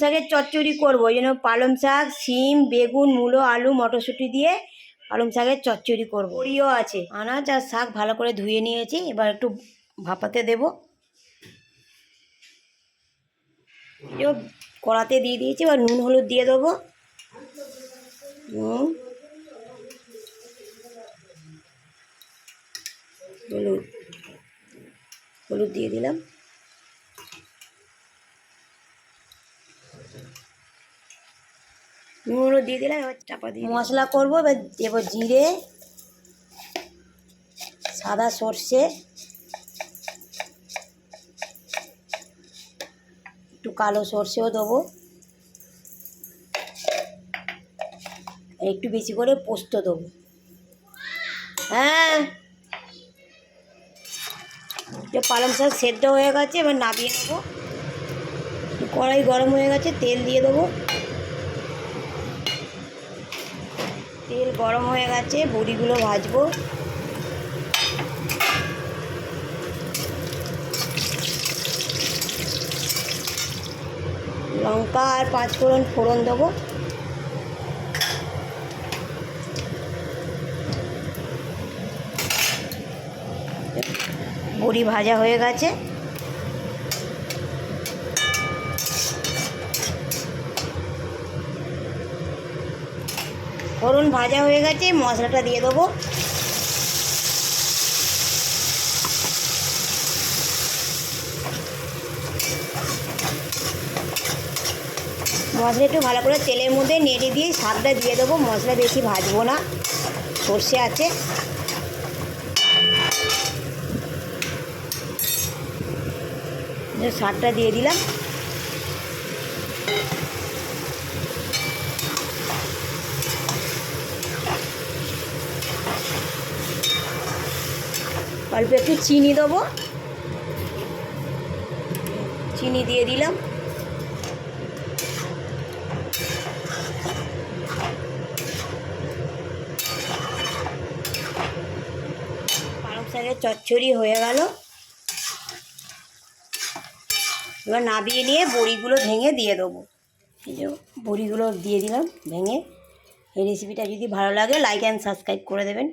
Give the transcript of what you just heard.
শাকের চচ্চড়ি করবো, ওই জন্য পালং শাক, শিম, বেগুন, মূলো, আলু, মটরশুঁটি দিয়ে পালং শাকের চচ্চড়ি করবো। বড়িও আছে, আনাজ আর শাক ভালো করে ধুয়ে নিয়েছি, এবার একটু ভাপাতে দেবো। কড়াতে দিয়ে দিয়েছি, এবার নুন হলুদ দিয়ে দেবো। নুন হলুদ দিয়ে দিলাম। নুন হলুদ দিয়ে দিলাম, এবার চাপা দিয়ে মশলা করবো। এবার দেবো জিরে, সাদা সর্ষে, একটু কালো সর্ষেও দেবো, একটু বেশি করে পোস্ত দেবো। হ্যাঁ, পালং শাক সেদ্ধ হয়ে গেছে, এবার নামিয়ে নেবো। কড়াই গরম হয়ে গেছে, তেল দিয়ে দেবো। তেল গরম হয়ে গেছে, বড়িগুলো ভাজবো। লঙ্কা আর পাঁচফোড়ন ফোড়ন দেবো। বড়ি ভাজা হয়ে গেছে, ফোড়ন ভাজা হয়ে গেছে, মশলাটা দিয়ে দেবো। মশলা একটু ভালো করে তেলের মধ্যে নেড়ে দিয়ে শাকটা দিয়ে দেবো। মশলা বেশি ভাজবো না, সর্ষে আছে। শাকটা দিয়ে দিলাম। অল্প একটু চিনি দেবো, চিনি দিয়ে দিলাম। পালং শাকের চচ্চড়ি হয়ে গেল। এবার নামিয়ে নিয়ে বড়িগুলো ভেঙে দিয়ে দেবো। এই যে বড়িগুলো দিয়ে দিলাম ভেঙে। এই রেসিপিটা যদি ভালো লাগে লাইক অ্যান্ড সাবস্ক্রাইব করে দেবেন।